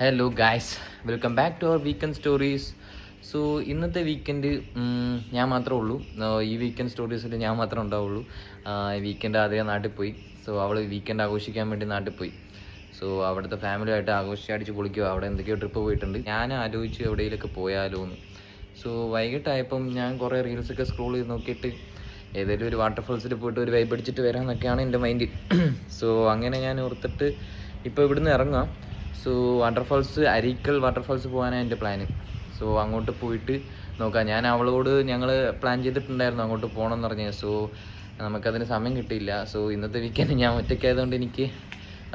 Hello guys, welcome back to our weekend stories. So ഇന്നത്തെ weekend ഞാൻ മാത്രമേ ഉള്ളൂ. ഈ വീക്കെൻഡ് സ്റ്റോറീസിൽ ഞാൻ മാത്രമേ ഉണ്ടാവുള്ളൂ. വീക്കെൻഡ് ആദ്യം നാട്ടിൽ പോയി. സോ അവൾ വീക്കെൻഡ് ആഘോഷിക്കാൻ വേണ്ടി നാട്ടിൽ പോയി. സോ അവിടുത്തെ ഫാമിലിയായിട്ട് അടിച്ച് പൊളിക്കുക. അവിടെ എന്തൊക്കെയോ ട്രിപ്പ് പോയിട്ടുണ്ട്. ഞാൻ ആലോചിച്ച് എവിടെയെങ്കിലൊക്കെ പോയാലോ എന്ന്. സോ വൈകിട്ടായപ്പം ഞാൻ കുറേ റീൽസൊക്കെ സ്ക്രോൾ ചെയ്ത് നോക്കിയിട്ട് ഏതെങ്കിലും ഒരു വാട്ടർഫോൾസിൽ പോയിട്ട് ഒരു വൈബ് അടിച്ചിട്ട് വരാമെന്നൊക്കെയാണ് എൻ്റെ മൈൻഡ്. സോ അങ്ങനെ ഞാൻ ഓർത്തിട്ട് ഇപ്പോൾ ഇവിടുന്ന് ഇറങ്ങാം. സോ വാട്ടർഫാൾസ്, അരീക്കൽ വാട്ടർഫാൾസ് പോകാനാണ് എൻ്റെ പ്ലാന്. സോ അങ്ങോട്ട് പോയിട്ട് നോക്കാം. ഞാൻ അവളോട് ഞങ്ങൾ പ്ലാൻ ചെയ്തിട്ടുണ്ടായിരുന്നു അങ്ങോട്ട് പോകണമെന്ന് പറഞ്ഞത്. സോ നമുക്കതിന് സമയം കിട്ടിയില്ല. സോ ഇന്നത്തെ വീക്കെൻഡ് ഞാൻ ഒറ്റയ്ക്കായതുകൊണ്ട് എനിക്ക്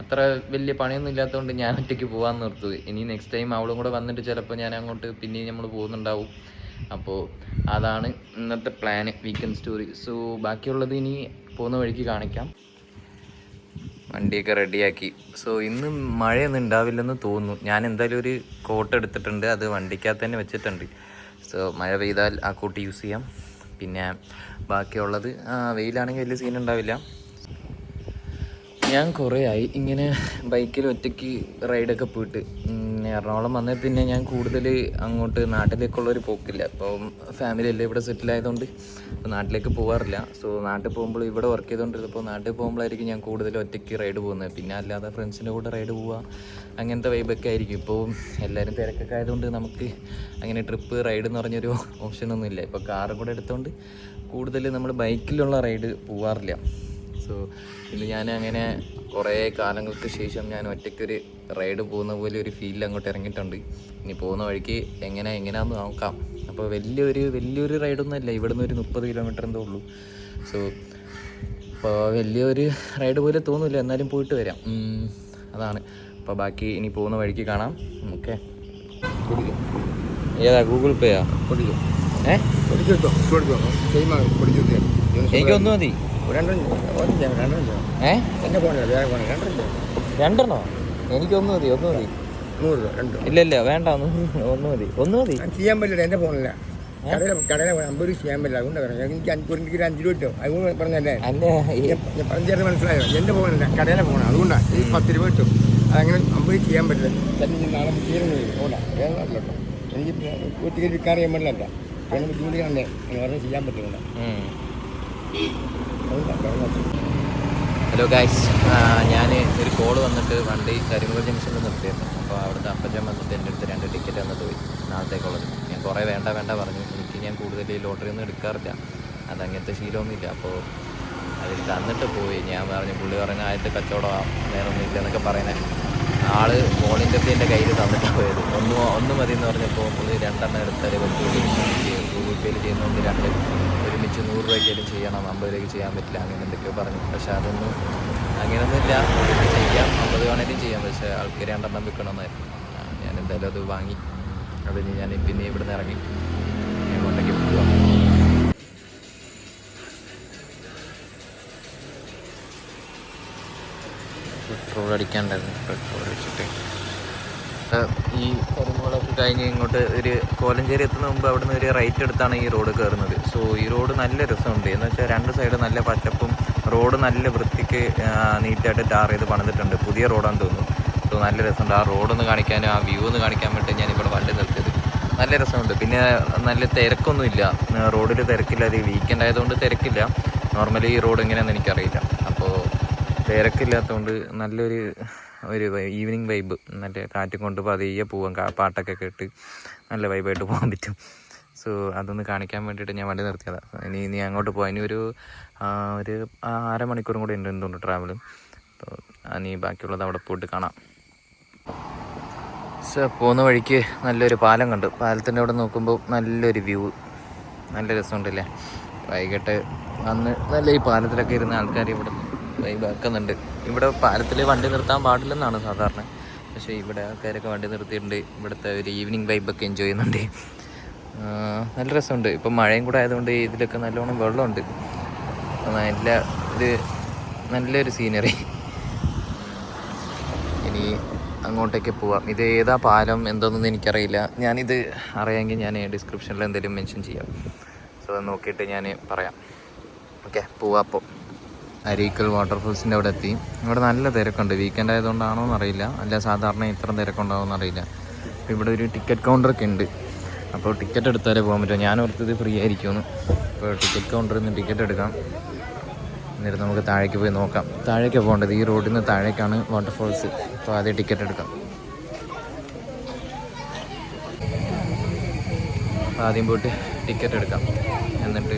അത്ര വലിയ പണിയൊന്നും ഇല്ലാത്തതുകൊണ്ട് ഞാൻ ഒറ്റയ്ക്ക് പോകാൻ നിർത്തു. ഇനി നെക്സ്റ്റ് ടൈം അവളും കൂടെ വന്നിട്ട് ചിലപ്പോൾ ഞാൻ അങ്ങോട്ട് പിന്നെയും നമ്മൾ പോകുന്നുണ്ടാവും. അപ്പോൾ അതാണ് ഇന്നത്തെ പ്ലാന്, വീക്കെൻഡ് സ്റ്റോറി. സോ ബാക്കിയുള്ളത് ഇനി പോകുന്ന വഴിക്ക് കാണിക്കാം. വണ്ടിയൊക്കെ റെഡിയാക്കി. സോ ഇന്ന് മഴയൊന്നും ഉണ്ടാവില്ലെന്ന് തോന്നുന്നു. ഞാൻ എന്തായാലും ഒരു കോട്ട് എടുത്തിട്ടുണ്ട്, അത് വണ്ടിക്കകത്ത് തന്നെ വെച്ചിട്ടുണ്ട്. സോ മഴ പെയ്താൽ ആ കോട്ട് യൂസ് ചെയ്യാം. പിന്നെ ബാക്കിയുള്ളത് വെയിലാണെങ്കിൽ വലിയ സീൻ ഉണ്ടാവില്ല. ഞാൻ കുറേ ആയി ഇങ്ങനെ ബൈക്കിൽ ഒറ്റയ്ക്ക് റൈഡൊക്കെ പോയിട്ട്. എറണാകുളം വന്നേ പിന്നെ ഞാൻ കൂടുതൽ അങ്ങോട്ട് നാട്ടിലേക്കുള്ളൊരു പോക്കില്ല. അപ്പം ഫാമിലി എല്ലാം ഇവിടെ സെറ്റിൽ ആയതുകൊണ്ട് നാട്ടിലേക്ക് പോകാറില്ല. സോ നാട്ടിൽ പോകുമ്പോൾ ഇവിടെ വർക്ക് ചെയ്തുകൊണ്ടിരുന്നപ്പോൾ നാട്ടിൽ പോകുമ്പോഴായിരിക്കും ഞാൻ കൂടുതൽ ഒറ്റയ്ക്ക് റൈഡ് പോകുന്നത്. പിന്നെ അല്ലാതെ ഫ്രണ്ട്സിൻ്റെ കൂടെ റൈഡ് പോവുക, അങ്ങനത്തെ വൈബൊക്കെ ആയിരിക്കും. ഇപ്പോൾ എല്ലാവരും തിരക്കൊക്കെ ആയതുകൊണ്ട് നമുക്ക് അങ്ങനെ ട്രിപ്പ് റൈഡ് എന്ന് പറഞ്ഞൊരു ഓപ്ഷനൊന്നും ഇല്ല. ഇപ്പോൾ കാറും കൂടെ എടുത്തുകൊണ്ട് കൂടുതൽ നമ്മൾ ബൈക്കിലുള്ള റൈഡ് പോവാറില്ല. സോ ഇന്ന് ഞാൻ അങ്ങനെ കുറേ കാലങ്ങൾക്ക് ശേഷം ഞാൻ ഒറ്റയ്ക്കൊരു റൈഡ് പോകുന്ന പോലെ ഒരു ഫീലിൽ അങ്ങോട്ട് ഇറങ്ങിയിട്ടുണ്ട്. ഇനി പോകുന്ന വഴിക്ക് എങ്ങനെയാണെന്ന് നോക്കാം. അപ്പോൾ വലിയൊരു റൈഡൊന്നും അല്ല, ഇവിടുന്ന് ഒരു 30 കിലോമീറ്റർ എന്തോ ഉള്ളൂ. സോ അപ്പോൾ വലിയൊരു റൈഡ് പോലെ തോന്നില്ല, എന്നാലും പോയിട്ട് വരാം. അതാണ്. അപ്പോൾ ബാക്കി ഇനി പോകുന്ന വഴിക്ക് കാണാം. ഓക്കെ. ഏതാ ഗൂഗിൾ പേയാ? എനിക്കൊന്നും മതി. രണ്ടെണ്ണോ? എനിക്കൊന്നു മതി. ഇല്ല വേണ്ട, ഒന്ന് മതി. ചെയ്യാൻ പറ്റില്ല, എന്റെ ഫോണില്ല. കടയിലെ 50 രൂപ ചെയ്യാൻ പറ്റില്ല. അതുകൊണ്ട് എനിക്ക് 5 രൂപ കിട്ടോ. അതുകൊണ്ട് പറഞ്ഞല്ലേ പറഞ്ഞു ചേർന്ന് മനസ്സിലായോ? എന്റെ ഫോണല്ല, കടയിലെ ഫോണാണ്. അതുകൊണ്ടാണ് ഈ 10 രൂപ കിട്ടും. അതങ്ങനെ 50 ചെയ്യാൻ പറ്റില്ല. നാളെ തീരുന്നു കേട്ടോ. എനിക്ക് ഒറ്റയ്ക്ക് വിൽക്കാൻ ചെയ്യാൻ പറ്റില്ല. അങ്ങനെ ബുദ്ധിമുട്ടിക്കാണല്ലേ പറഞ്ഞ് ചെയ്യാൻ പറ്റില്ല. ഹലോ ഗൈസ്, ഞാൻ ഒരു കോള് വന്നിട്ട് വണ്ടി കരിമുകൾ ജംഗ്ഷനിൽ നിർത്തിയിരുന്നു. അപ്പോൾ അവിടുത്തെ അപ്പച്ചൻ വന്നിട്ട് എൻ്റെ അടുത്ത് 2 ടിക്കറ്റ് വന്നിട്ട് പോയി നാളത്തേക്കുള്ളത്. ഞാൻ കുറേ വേണ്ട പറഞ്ഞു. ഞാൻ കൂടുതൽ ലോട്ടറി ഒന്നും എടുക്കാറില്ല, അതങ്ങനത്തെ ശീലമൊന്നുമില്ല. അപ്പോൾ അതിൽ തന്നിട്ട് പോയി. ഞാൻ പറഞ്ഞു, പുള്ളി പറഞ്ഞ ആദ്യത്തെ കച്ചവടം വേറെ ഒന്നും ഇല്ല എന്നൊക്കെ പറയുന്നത്. ആള് ഫോണിൻ്റെ എൻ്റെ കയ്യിൽ തന്നിട്ട് പോയത്. ഒന്ന് മതി എന്ന് പറഞ്ഞപ്പോൾ പുള്ളി 2 എണ്ണം എടുത്താൽ ഗൂഗിൾ പേയിൽ ചെയ്യുന്നതുകൊണ്ട് 2 ഒരുമിച്ച് 100 രൂപയ്ക്കാലും ചെയ്യണം, 50 രൂപയ്ക്ക് ചെയ്യാൻ പറ്റില്ല, അങ്ങനെ എന്തൊക്കെയോ പറഞ്ഞു. പക്ഷേ അങ്ങനെയൊന്നുമില്ല. ചെയ്യാം, 50 വേണേലും ചെയ്യാം. പക്ഷേ ആൾക്ക് 2 എണ്ണം വിൽക്കണമെന്നായിരുന്നു. ഞാൻ എന്തായാലും അത് വാങ്ങി. അതിന് ഞാൻ പിന്നെ ഇവിടുന്ന് ഇറങ്ങി അങ്ങോട്ടേക്ക് പോവാം. പെട്രോൾ അടിക്കാണ്ടായിരുന്നു. പെട്രോൾ അടിച്ചിട്ട് ഈ കരിമുകളൊക്കെ കഴിഞ്ഞ് ഇങ്ങോട്ട് ഒരു കോലഞ്ചേരി എത്തുന്ന മുമ്പ് അവിടെ നിന്ന് ഒരു റൈറ്റ് എടുത്താണ് ഈ റോഡ് കയറുന്നത്. സോ ഈ റോഡ് നല്ല രസമുണ്ട്. എന്ന് വെച്ചാൽ 2 സൈഡ് നല്ല പച്ചപ്പും, റോഡ് നല്ല വൃത്തിക്ക് നീറ്റായിട്ട് ടാർ ചെയ്ത് പണിതിട്ടുണ്ട്. പുതിയ റോഡാന്ന് തോന്നുന്നു. സോ നല്ല രസമുണ്ട്. ആ റോഡൊന്ന് കാണിക്കാനും ആ വ്യൂ ഒന്ന് കാണിക്കാൻ വേണ്ടി ഞാനിവിടെ വണ്ടി നിർത്തിയത്. നല്ല രസമുണ്ട്. പിന്നെ നല്ല തിരക്കൊന്നുമില്ല, റോഡിൽ തിരക്കില്ല. അത് വീക്കെൻഡ് ആയതുകൊണ്ട് തിരക്കില്ല. നോർമലി ഈ റോഡ് എങ്ങനെയാണെന്ന് എനിക്കറിയില്ല. അപ്പോൾ തിരക്കില്ലാത്തതുകൊണ്ട് നല്ലൊരു ഈവനിങ് വൈബ്, നല്ല കാറ്റും കൊണ്ട് പതിയെ പോവാം. പാട്ടൊക്കെ കേട്ട് നല്ല വൈബായിട്ട് പോകാൻ പറ്റും. സോ അതൊന്ന് കാണിക്കാൻ വേണ്ടിയിട്ട് ഞാൻ വണ്ടി നിർത്തിയതാണ്. ഇനി അങ്ങോട്ട് പോകാം. ഇനി ഒരു അരമണിക്കൂറും കൂടി ഉണ്ട് എന്തുകൊണ്ട് ട്രാവലും. അപ്പോൾ ഇനി ബാക്കിയുള്ളത് അവിടെ പോയിട്ട് കാണാം. സോ പോകുന്ന വഴിക്ക് നല്ലൊരു പാലം കണ്ടു. പാലത്തിൻ്റെ അവിടെ നോക്കുമ്പോൾ നല്ലൊരു വ്യൂ, നല്ല രസമുണ്ടല്ലേ. വൈകിട്ട് അന്ന് നല്ല ഈ പാലത്തിലൊക്കെ ഇരുന്ന ആൾക്കാർ ഇവിടെ വൈബാക്കുന്നുണ്ട്. ഇവിടെ പാലത്തിൽ വണ്ടി നിർത്താൻ പാടില്ലെന്നാണ് സാധാരണ, പക്ഷേ ഇവിടെ ആൾക്കാരൊക്കെ വണ്ടി നിർത്തിയിട്ടുണ്ട്. ഇവിടുത്തെ ഒരു ഈവനിങ് വൈബൊക്കെ എൻജോയ് ചെയ്യുന്നുണ്ട്. നല്ല രസമുണ്ട്. ഇപ്പം മഴയും കൂടെ ആയതുകൊണ്ട് ഇതിലൊക്കെ നല്ലോണം വെള്ളമുണ്ട്. നല്ലൊരു സീനറി. ഇനി അങ്ങോട്ടേക്ക് പോവാം. ഇത് ഏതാ പാലം എന്തോന്നൊന്നും എനിക്കറിയില്ല. ഞാനിത് അറിയാമെങ്കിൽ ഞാൻ ഡിസ്ക്രിപ്ഷനിൽ എന്തെങ്കിലും മെൻഷൻ ചെയ്യാം. സോ നോക്കിയിട്ട് ഞാൻ പറയാം. ഓക്കെ, പോവാം. അപ്പോൾ അരീക്കൽ വാട്ടർഫോൾസിൻ്റെ അവിടെ എത്തി. ഇവിടെ നല്ല തിരക്കുണ്ട്. വീക്കെൻഡ് ആയതുകൊണ്ടാണോ എന്നറിയില്ല, അല്ല സാധാരണ ഇത്ര തിരക്കുണ്ടാവുമെന്ന് അറിയില്ല. ഇവിടെ ഒരു ടിക്കറ്റ് കൗണ്ടറൊക്കെ ഉണ്ട്. അപ്പോൾ ടിക്കറ്റ് എടുത്താലേ പോകാൻ പറ്റുമോ. ഞാൻ ഓർത്തത് ഫ്രീ ആയിരിക്കുമെന്ന്. അപ്പോൾ ടിക്കറ്റ് കൗണ്ടറിൽ നിന്ന് ടിക്കറ്റ് എടുക്കാം, എന്നിട്ട് നമുക്ക് താഴേക്ക് പോയി നോക്കാം. താഴേക്കാണ് പോകേണ്ടത്, ഈ റോഡിൽ നിന്ന് താഴേക്കാണ് വാട്ടർഫോൾസ്. അപ്പോൾ ആദ്യം ടിക്കറ്റ് എടുക്കാം. ആദ്യം പോയിട്ട് ടിക്കറ്റ് എടുക്കാം, എന്നിട്ട്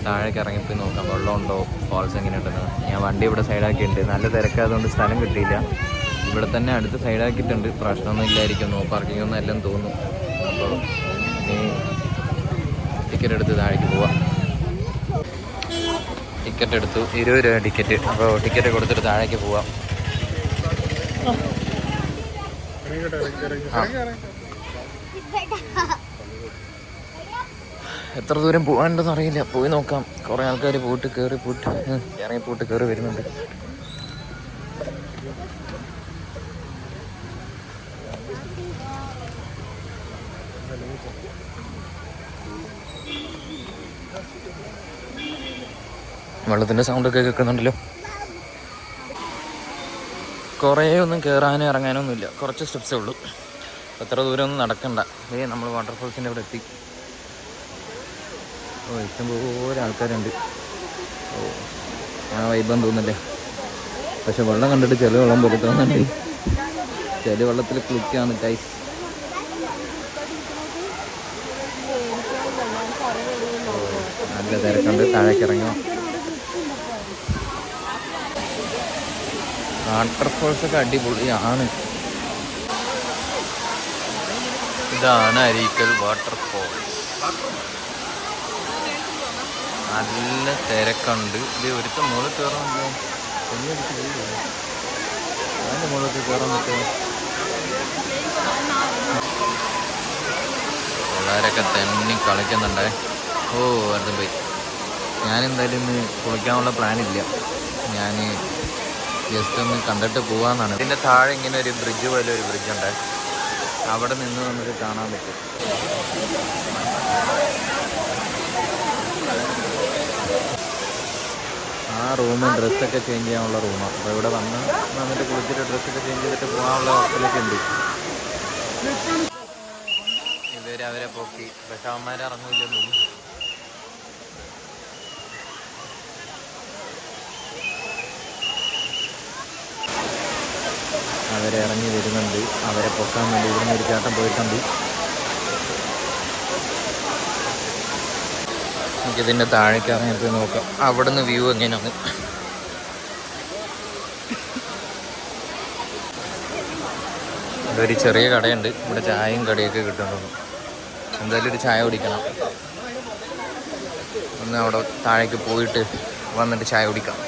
താഴേക്ക് ഇറങ്ങിപ്പോയി നോക്കാം വെള്ളമുണ്ടോ, ഫാൾസ് എങ്ങനെയുണ്ടെന്ന്. ഞാൻ വണ്ടി ഇവിടെ സൈഡാക്കിയിട്ടുണ്ട്. നല്ല തിരക്കായതുകൊണ്ട് സ്ഥലം കിട്ടിയില്ല. ഇവിടെ തന്നെ അടുത്ത് സൈഡാക്കിയിട്ടുണ്ട്. പ്രശ്നമൊന്നും ഇല്ലായിരിക്കും, നോ പാർക്കിംഗ് ഒന്നും എല്ലാം തോന്നുന്നു. അപ്പോൾ ഇനി ടിക്കറ്റ് എടുത്ത് താഴേക്ക് പോവാം. ടിക്കറ്റ് എടുത്തു, 20 രൂപ ടിക്കറ്റ്. അപ്പോൾ ടിക്കറ്റ് കൊടുത്തിട്ട് താഴേക്ക് പോവാം. എത്ര ദൂരം പോകാനുണ്ടെന്ന് അറിയില്ല, പോയി നോക്കാം. കുറേ ആൾക്കാർ പോയിട്ട് കയറി പോയിട്ട് ഇറങ്ങി പോയിട്ട് കയറി വരുന്നുണ്ട്. വെള്ളത്തിൻ്റെ സൗണ്ടൊക്കെ കേൾക്കുന്നുണ്ടല്ലോ. കുറേ ഒന്നും കയറാനും ഇറങ്ങാനൊന്നുമില്ല, കുറച്ച് സ്റ്റെപ്സേ ഉള്ളൂ. എത്ര ദൂരം ഒന്നും നടക്കണ്ട. നമ്മൾ വാട്ടർഫോൾസിൻ്റെ അവിടെ എത്തി. ഇഷ്ടംപോലെ ആൾക്കാരുണ്ട്. ആ വൈബം തോന്നുന്നില്ലേ. പക്ഷെ വെള്ളം കണ്ടിട്ട് ചില വെള്ളം പോലെ തോന്നുന്നുണ്ട്. ചില വെള്ളത്തിൽ ക്ലിക്കാണ് ഗൈസ്. നല്ല തിരക്കുണ്ട്. താഴേക്ക് ഇറങ്ങുക. വാട്ടർഫോൾസൊക്കെ അടിപൊളിയാണ്. ഇതാണ് അരീക്കൽ വാട്ടർഫോൾസ്. നല്ല തിരക്കുണ്ട്. ഇത് ഒരുത്ത മുകളിൽ കയറാമല്ലോ. അതിൻ്റെ മുകളിൽ കയറാൻ പറ്റുമോ? പിള്ളേരൊക്കെ തന്നെ കളിക്കുന്നുണ്ടേ. ഓ അതും പോയി. ഞാനെന്തായാലും ഇന്ന് കുളിക്കാനുള്ള പ്ലാനില്ല. ഞാൻ ജസ്റ്റ് ഒന്ന് കണ്ടിട്ട് പോകാമെന്നാണ്. ഇതിൻ്റെ താഴെ ഇങ്ങനെ ഒരു ബ്രിഡ്ജ് പോലെ ഒരു ബ്രിഡ്ജുണ്ട്. അവിടെ നിന്ന് നമുക്ക് കാണാൻ പറ്റും. ആ റൂം ഡ്രസ്സൊക്കെ ചേഞ്ച് ചെയ്യാനുള്ള റൂമാണ്. അപ്പോൾ ഇവിടെ വന്നിട്ട് കുളിച്ചിട്ട് ഡ്രസ്സൊക്കെ ചേഞ്ച് ചെയ്തിട്ട് പോകാനുള്ള അവസ്ഥയിലൊക്കെ ഉണ്ട്. ഇതുവരെ അവരെ പോക്കി, പക്ഷെ അവന്മാരെ ഇറങ്ങില്ലെന്നു. അവരെ ഇറങ്ങി വരുന്നുണ്ട്. അവരെ പൊക്കാൻ വേണ്ടി ഇവിടുന്ന് ഒരു ചേട്ടൻ പോയിട്ടുണ്ട്. നമുക്കിതിൻ്റെ താഴേക്ക് ഇറങ്ങിയിട്ട് നോക്കാം അവിടുന്ന് വ്യൂ എങ്ങനെയാണ്. ഇതൊരു ചെറിയ കടയുണ്ട്. ഇവിടെ ചായയും കടിയൊക്കെ കിട്ടുന്നുണ്ട്. എന്തായാലും ഒരു ചായ കുടിക്കണം. ഒന്ന് അവിടെ താഴേക്ക് പോയിട്ട് വന്നിട്ട് ചായ കുടിക്കാം.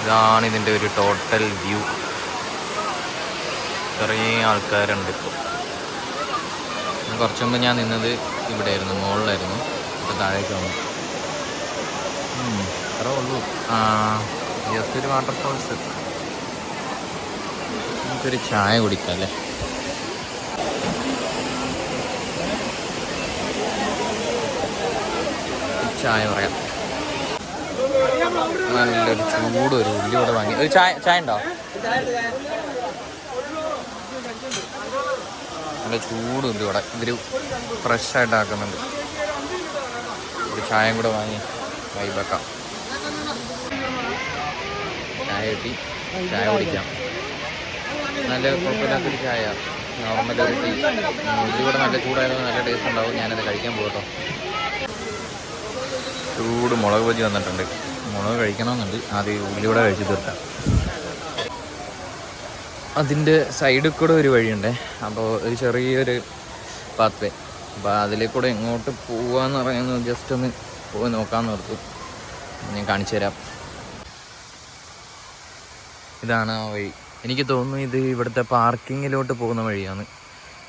ഇതാണ് ഇതിൻ്റെ ഒരു ടോട്ടൽ വ്യൂ. ഇത്രയും ആൾക്കാരുണ്ട്. ഇപ്പോൾ കുറച്ച് മുമ്പ് ഞാൻ നിന്നത് ഇവിടെയായിരുന്നു, മുകളിലായിരുന്നു. ഇപ്പോൾ താഴേക്ക് വന്നു. അത്രേ ഉള്ളൂ. ജസ്റ്റ് ഒരു വാട്ടർഫോൾസ്. നമുക്കൊരു ചായ കുടിക്കാം അല്ലേ. ചായ പറയാം. നല്ലൊരു ചൂട് ഒരു ഉള്ളിയോടെ വാങ്ങി. ഒരു ചായ ഉണ്ടോ? നല്ല ചൂട് ഉള്ളിയോടെ ഇവർ ഫ്രഷായിട്ട് ആക്കുന്നുണ്ട്. ഒരു ചായയും കൂടെ വാങ്ങി വൈബാക്കാം. ചായ കിട്ടി, ചായ കുടിക്കാം. നല്ല കുഴപ്പമില്ലാത്തൊരു ചായ, നോർമൽ ഒരു ടീ. ഉള്ളിയോടെ നല്ല ചൂടായതുകൊണ്ട് നല്ല ടേസ്റ്റ് ഉണ്ടാവും. ഞാനത് കഴിക്കാൻ പോകട്ടോ. ചൂട് മുളക് ബജി വന്നിട്ടുണ്ട്. മുളക് കഴിക്കണമെന്നുണ്ട്. ആദ്യം ഉള്ളിയോടെ കഴിച്ച് തീർക്കാം. അതിൻ്റെ സൈഡിൽ കൂടെ ഒരു വഴിയുണ്ടേ. അപ്പോൾ ഒരു ചെറിയൊരു പാത്ത് വേ. അപ്പോൾ അതിലേക്കൂടെ എങ്ങോട്ട് പോകാമെന്ന് പറയുന്നത് ജസ്റ്റ് ഒന്ന് പോയി നോക്കാമെന്ന് ഓർത്തു. ഞാൻ കാണിച്ചു തരാം. ഇതാണ് ആ വഴി. എനിക്ക് തോന്നുന്നു ഇത് ഇവിടുത്തെ പാർക്കിങ്ങിലോട്ട് പോകുന്ന വഴിയാണ്.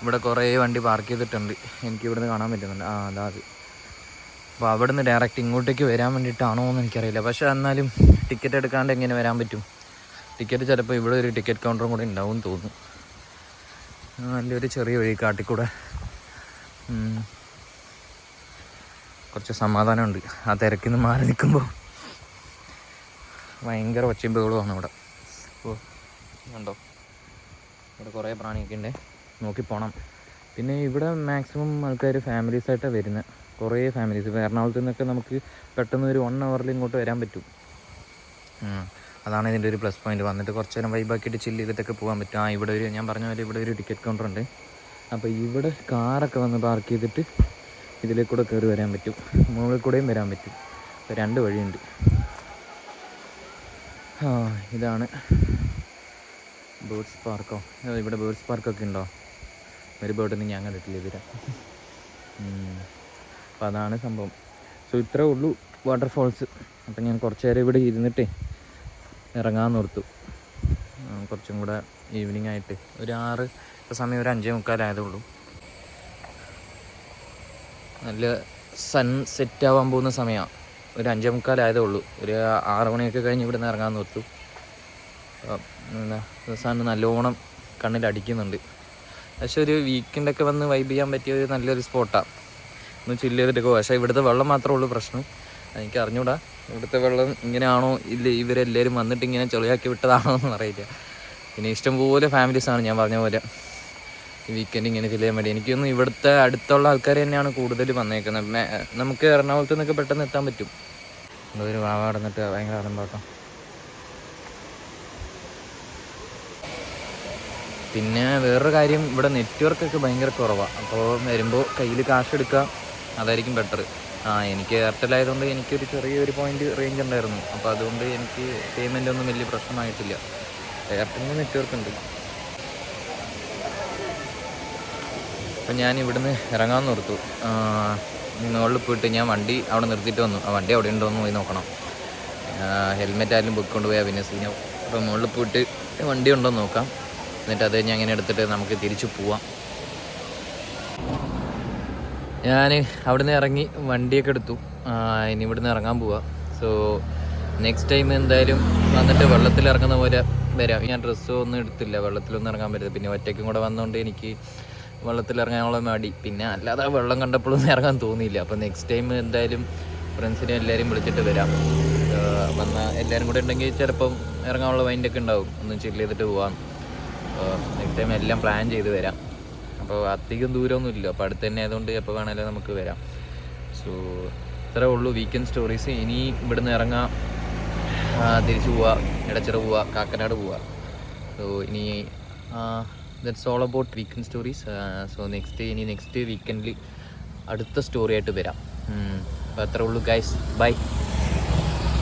ഇവിടെ കുറേ വണ്ടി പാർക്ക് ചെയ്തിട്ടുണ്ട്. എനിക്ക് ഇവിടുന്ന് കാണാൻ പറ്റുന്നുണ്ട്. അതാ അത്. അപ്പോൾ അവിടെ നിന്ന് ഡയറക്റ്റ് ഇങ്ങോട്ടേക്ക് വരാൻ വേണ്ടിയിട്ടാണോ എന്ന് എനിക്കറിയില്ല. പക്ഷേ എന്നാലും ടിക്കറ്റ് എടുക്കാണ്ട് എങ്ങനെ വരാൻ പറ്റും? ടിക്കറ്റ് ചിലപ്പോൾ ഇവിടെ ഒരു ടിക്കറ്റ് കൗണ്ടറും കൂടെ ഉണ്ടാവും തോന്നുന്നു. നല്ലൊരു ചെറിയ വഴി കാട്ടിക്കൂടെ. കുറച്ച് സമാധാനമുണ്ട്. ആ തിരക്കിൽ നിന്ന് മാറി നിൽക്കുമ്പോൾ ഭയങ്കര ഒച്ചയും ബഹളമാണ് ഇവിടെ. ഓ ഉണ്ടോ, ഇവിടെ കുറേ പ്രാണിയൊക്കെ ഉണ്ട്, നോക്കി പോകണം. പിന്നെ ഇവിടെ മാക്സിമം ആൾക്കാർ ഫാമിലീസായിട്ടാണ് വരുന്നത്. കുറേ ഫാമിലീസ്. ഇപ്പോൾ എറണാകുളത്ത് നിന്നൊക്കെ നമുക്ക് പെട്ടെന്ന് ഒരു 1 hour ഇങ്ങോട്ട് വരാൻ പറ്റും. അതാണ് ഇതിൻ്റെ ഒരു പ്ലസ് പോയിൻറ്റ്. വന്നിട്ട് കുറച്ച് നേരം വൈബാക്കിയിട്ട് ചില്ല് ചെയ്തിട്ടൊക്കെ പോകാൻ പറ്റും. ഇവിടെ ഒരു, ഞാൻ പറഞ്ഞ പോലെ ഇവിടെ ഒരു ടിക്കറ്റ് കൗണ്ടർ ഉണ്ട്. അപ്പോൾ ഇവിടെ കാറൊക്കെ വന്ന് പാർക്ക് ചെയ്തിട്ട് ഇതിലേക്കൂടെ കയറി വരാൻ പറ്റും, മുകളിൽ കൂടെയും വരാൻ പറ്റും. അപ്പോൾ 2 വഴിയുണ്ട്. ഇതാണ് ബേർഡ്സ് പാർക്കോ. ഇവിടെ ബേർഡ്സ് പാർക്കൊക്കെ ഉണ്ടോ? ഒരു ബേർഡൊന്നും ഞാൻ കണ്ടിട്ടില്ല ഇതിൽ. അപ്പോൾ അതാണ് സംഭവം. സോ ഇത്രേ ഉള്ളൂ വാട്ടർഫോൾസ്. അപ്പം ഞാൻ കുറച്ച് നേരം ഇവിടെ ഇരുന്നിട്ടേ ഇറങ്ങാമെന്ന് ഓർത്തു. കുറച്ചും കൂടെ ഈവനിങ് ആയിട്ട് ഒരു 6, ഇപ്പോൾ സമയം ഒരു 5:45 ആയതുള്ളൂ. നല്ല സൺ സെറ്റ് ആവാൻ പോകുന്ന സമയമാണ്. ഒരു 5:45 ആയതേ ഉള്ളൂ. ഒരു 6 മണിയൊക്കെ കഴിഞ്ഞ് ഇവിടെ നിന്ന് ഇറങ്ങാമെന്ന് ഓർത്തു. സൺ നല്ലോണം കണ്ണിലടിക്കുന്നുണ്ട്. പക്ഷെ ഒരു വീക്കെൻഡൊക്കെ വന്ന് വൈബ് ചെയ്യാൻ പറ്റിയ ഒരു നല്ലൊരു സ്പോട്ടാണ്. ഒന്ന് ചില്ല് ചെയ്തിട്ട് പോകും. പക്ഷേ ഇവിടുത്തെ വെള്ളം മാത്രമേ ഉള്ളൂ പ്രശ്നം. എനിക്ക് അറിഞ്ഞൂടാ ഇവിടുത്തെ വെള്ളം ഇങ്ങനെയാണോ ഇല്ല, ഇവരെല്ലാവരും വന്നിട്ട് ഇങ്ങനെ ചെളിയാക്കി വിട്ടതാണോ എന്ന് അറിയില്ല. പിന്നെ ഇഷ്ടംപോലെ ഫാമിലീസാണ് ഞാൻ പറഞ്ഞ പോലെ ഈ വീക്കെൻഡ് ഇങ്ങനെ ചില്ല് ചെയ്യാൻ വേണ്ടി. എനിക്കൊന്നും ഇവിടുത്തെ അടുത്തുള്ള ആൾക്കാർ തന്നെയാണ് കൂടുതൽ വന്നേക്കുന്നത്. നമുക്ക് എറണാകുളത്ത് നിന്നൊക്കെ പെട്ടെന്ന് എത്താൻ പറ്റും. ഒരു വാവ നടന്നിട്ട് ഭയങ്കര ആടമ്പാട്ടോ. പിന്നെ വേറൊരു കാര്യം, ഇവിടെ നെറ്റ്വർക്കൊക്കെ ഭയങ്കര കുറവാണ്. അപ്പോൾ വരുമ്പോൾ കയ്യിൽ കാശ് എടുക്കുക, അതായിരിക്കും ബെറ്റർ. എനിക്ക് എയർടെൽ ആയതുകൊണ്ട് എനിക്കൊരു ചെറിയൊരു പോയിൻ്റ് റേഞ്ച് ഉണ്ടായിരുന്നു. അപ്പോൾ അതുകൊണ്ട് എനിക്ക് പേയ്മെൻ്റ് ഒന്നും വലിയ പ്രശ്നമായിട്ടില്ല. എയർടെലിന് നെറ്റ്വർക്ക് ഉണ്ട്. അപ്പം ഞാൻ ഇവിടുന്ന് ഇറങ്ങാമെന്ന് ഓർത്തു. മുകളിൽ പോയിട്ട് ഞാൻ വണ്ടി അവിടെ നിർത്തിയിട്ട് വന്നു. ആ വണ്ടി അവിടെ ഉണ്ടോ എന്ന് പോയി നോക്കണം. ഹെൽമെറ്റ് ആയാലും ബുക്ക് കൊണ്ടുപോയാൽ പിന്നെ സീനാവും. അപ്പോൾ മുകളിൽ പോയിട്ട് വണ്ടി ഉണ്ടോ എന്ന് നോക്കാം. എന്നിട്ട് അത് ഞാൻ ഇങ്ങനെ എടുത്തിട്ട് നമുക്ക് തിരിച്ചു പോവാം. ഞാൻ അവിടെ നിന്ന് ഇറങ്ങി വണ്ടിയൊക്കെ എടുത്തു. ഇനി ഇവിടുന്ന് ഇറങ്ങാൻ പോവാം. സോ നെക്സ്റ്റ് ടൈം എന്തായാലും വന്നിട്ട് വെള്ളത്തിൽ ഇറങ്ങുന്ന പോലെ വരാം. ഞാൻ ഡ്രസ്സോ ഒന്നും എടുത്തില്ല, വെള്ളത്തിലൊന്നും ഇറങ്ങാൻ പറ്റത്തില്ല. പിന്നെ ഒറ്റയ്ക്കും കൂടെ വന്നുകൊണ്ട് എനിക്ക് വെള്ളത്തിൽ ഇറങ്ങാനുള്ള മടി. പിന്നെ അല്ലാതെ വെള്ളം കണ്ടപ്പോഴൊന്നും ഇറങ്ങാൻ തോന്നിയില്ല. അപ്പോൾ നെക്സ്റ്റ് ടൈം എന്തായാലും ഫ്രണ്ട്സിനെ എല്ലാവരും വിളിച്ചിട്ട് വരാം. വന്നാൽ എല്ലാവരും കൂടെ ഉണ്ടെങ്കിൽ ചിലപ്പം ഇറങ്ങാനുള്ള മൈൻഡൊക്കെ ഉണ്ടാവും. ഒന്ന് ചില്ല് ചെയ്തിട്ട് പോവാം. നെക്സ്റ്റ് ടൈം എല്ലാം പ്ലാൻ ചെയ്ത് വരാം. അപ്പോൾ അധികം ദൂരമൊന്നുമില്ല, അപ്പോൾ അടുത്ത് തന്നെ ആയതുകൊണ്ട് എപ്പോൾ വേണമെങ്കിലും നമുക്ക് വരാം. സോ ഇത്രേ ഉള്ളൂ വീക്കെൻഡ് സ്റ്റോറീസ്. ഇനി ഇവിടുന്ന് ഇറങ്ങാം, തിരിച്ചു പോവാം, ഇടച്ചിറ പോവാം, കാക്കനാട് പോവാം. സോ ഇനി that's all about weekend stories. So next വീക്കെൻഡിൽ അടുത്ത സ്റ്റോറി ആയിട്ട് വരാം. അപ്പോൾ അത്രേ ഉള്ളൂ ഗൈസ്, ബൈ.